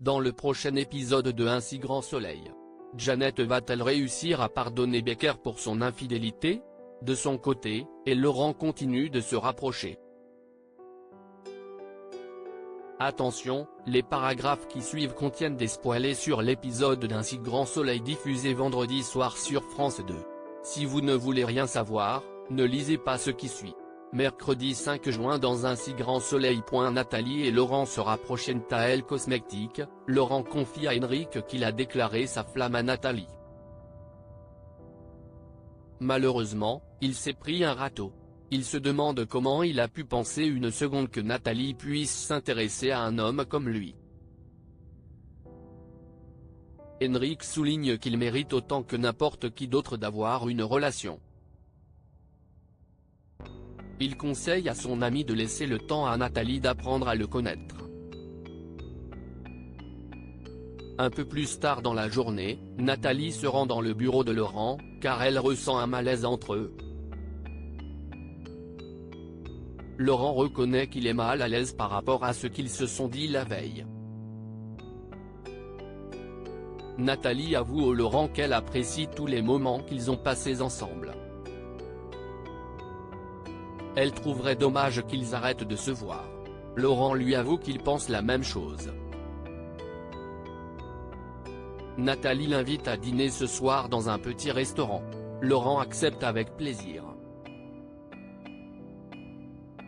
Dans le prochain épisode de Un si grand soleil, Janet va-t-elle réussir à pardonner Becker pour son infidélité? De son côté, et Laurent continue de se rapprocher. Attention, les paragraphes qui suivent contiennent des spoilers sur l'épisode d'Un si grand soleil diffusé vendredi soir sur France 2. Si vous ne voulez rien savoir, ne lisez pas ce qui suit. Mercredi 5 juin dans Un si grand soleil. Nathalie et Laurent se rapprochent. Tael Cosmétique, Laurent confie à Henrik qu'il a déclaré sa flamme à Nathalie. Malheureusement, il s'est pris un râteau. Il se demande comment il a pu penser une seconde que Nathalie puisse s'intéresser à un homme comme lui. Henrik souligne qu'il mérite autant que n'importe qui d'autre d'avoir une relation. Il conseille à son ami de laisser le temps à Nathalie d'apprendre à le connaître. Un peu plus tard dans la journée, Nathalie se rend dans le bureau de Laurent, car elle ressent un malaise entre eux. Laurent reconnaît qu'il est mal à l'aise par rapport à ce qu'ils se sont dit la veille. Nathalie avoue au Laurent qu'elle apprécie tous les moments qu'ils ont passés ensemble. Elle trouverait dommage qu'ils arrêtent de se voir. Laurent lui avoue qu'il pense la même chose. Nathalie l'invite à dîner ce soir dans un petit restaurant. Laurent accepte avec plaisir.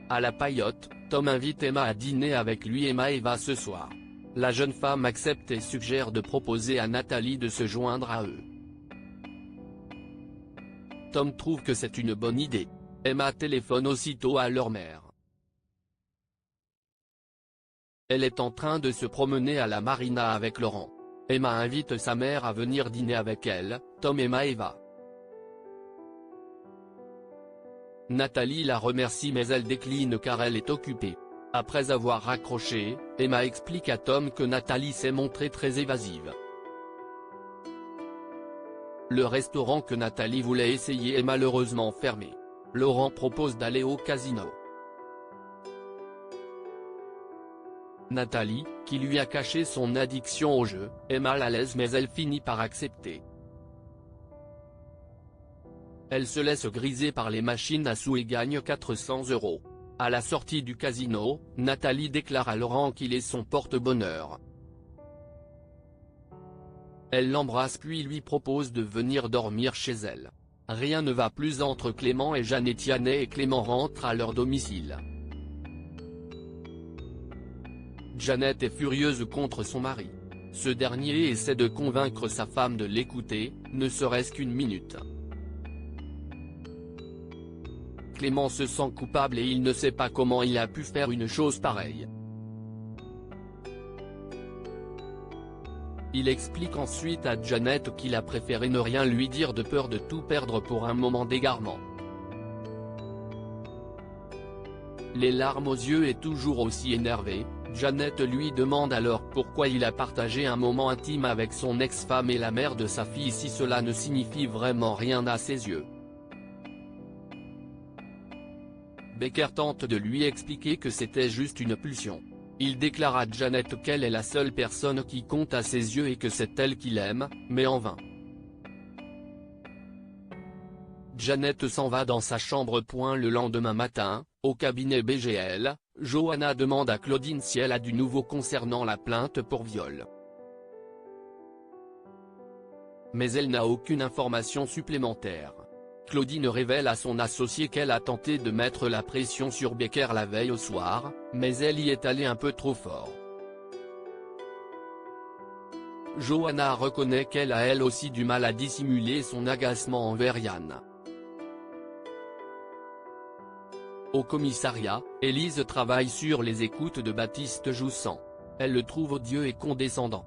À la Paillote, Tom invite Emma à dîner avec lui. Emma y va ce soir. La jeune femme accepte et suggère de proposer à Nathalie de se joindre à eux. Tom trouve que c'est une bonne idée. Emma téléphone aussitôt à leur mère. Elle est en train de se promener à la marina avec Laurent. Emma invite sa mère à venir dîner avec elle. Tom, Emma y va. Nathalie la remercie mais elle décline car elle est occupée. Après avoir raccroché, Emma explique à Tom que Nathalie s'est montrée très évasive. Le restaurant que Nathalie voulait essayer est malheureusement fermé. Laurent propose d'aller au casino. Nathalie, qui lui a caché son addiction au jeu, est mal à l'aise mais elle finit par accepter. Elle se laisse griser par les machines à sous et gagne 400 €. À la sortie du casino, Nathalie déclare à Laurent qu'il est son porte-bonheur. Elle l'embrasse puis lui propose de venir dormir chez elle. Rien ne va plus entre Clément et Janet. Yannet et Clément rentrent à leur domicile. Janet est furieuse contre son mari. Ce dernier essaie de convaincre sa femme de l'écouter, ne serait-ce qu'une minute. Clément se sent coupable et il ne sait pas comment il a pu faire une chose pareille. Il explique ensuite à Janet qu'il a préféré ne rien lui dire de peur de tout perdre pour un moment d'égarement. Les larmes aux yeux et toujours aussi énervé, Janet lui demande alors pourquoi il a partagé un moment intime avec son ex-femme et la mère de sa fille si cela ne signifie vraiment rien à ses yeux. Becker tente de lui expliquer que c'était juste une pulsion. Il déclare à Janet qu'elle est la seule personne qui compte à ses yeux et que c'est elle qui l'aime, mais en vain. Janet s'en va dans sa chambre. Le lendemain matin, au cabinet BGL, Johanna demande à Claudine si elle a du nouveau concernant la plainte pour viol. Mais elle n'a aucune information supplémentaire. Claudine révèle à son associé qu'elle a tenté de mettre la pression sur Becker la veille au soir, mais elle y est allée un peu trop fort. Johanna reconnaît qu'elle a elle aussi du mal à dissimuler son agacement envers Yann. Au commissariat, Élise travaille sur les écoutes de Baptiste Joussan. Elle le trouve odieux et condescendant.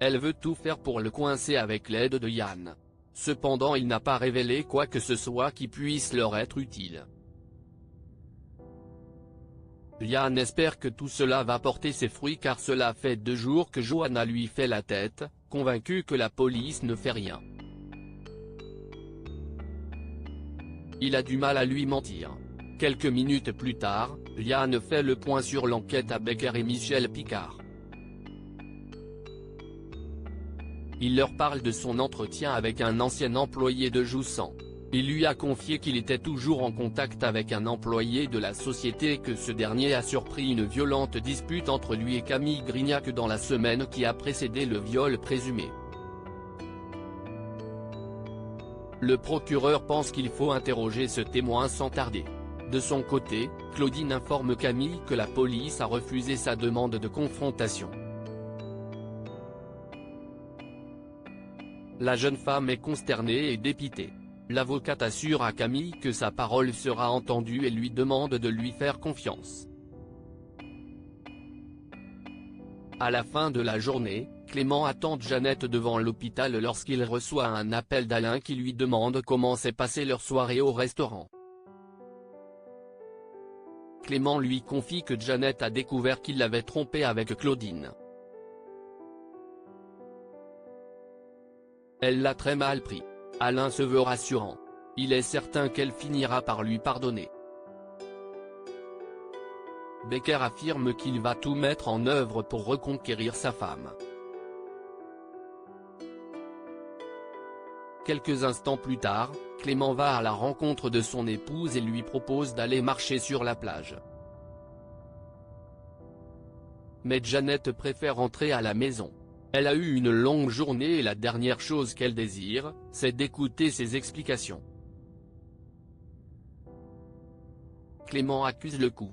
Elle veut tout faire pour le coincer avec l'aide de Yann. Cependant il n'a pas révélé quoi que ce soit qui puisse leur être utile. Yann espère que tout cela va porter ses fruits car cela fait 2 jours que Johanna lui fait la tête, convaincue que la police ne fait rien. Il a du mal à lui mentir. Quelques minutes plus tard, Liane fait le point sur l'enquête à Becker et Michel Picard. Il leur parle de son entretien avec un ancien employé de Joussan. Il lui a confié qu'il était toujours en contact avec un employé de la société et que ce dernier a surpris une violente dispute entre lui et Camille Grignac dans la semaine qui a précédé le viol présumé. Le procureur pense qu'il faut interroger ce témoin sans tarder. De son côté, Claudine informe Camille que la police a refusé sa demande de confrontation. La jeune femme est consternée et dépitée. L'avocate assure à Camille que sa parole sera entendue et lui demande de lui faire confiance. À la fin de la journée, Clément attend Jeannette devant l'hôpital lorsqu'il reçoit un appel d'Alain qui lui demande comment s'est passée leur soirée au restaurant. Clément lui confie que Jeannette a découvert qu'il l'avait trompée avec Claudine. Elle l'a très mal pris. Alain se veut rassurant. Il est certain qu'elle finira par lui pardonner. Becker affirme qu'il va tout mettre en œuvre pour reconquérir sa femme. Quelques instants plus tard, Clément va à la rencontre de son épouse et lui propose d'aller marcher sur la plage. Mais Jeannette préfère rentrer à la maison. Elle a eu une longue journée et la dernière chose qu'elle désire, c'est d'écouter ses explications. Clément accuse le coup.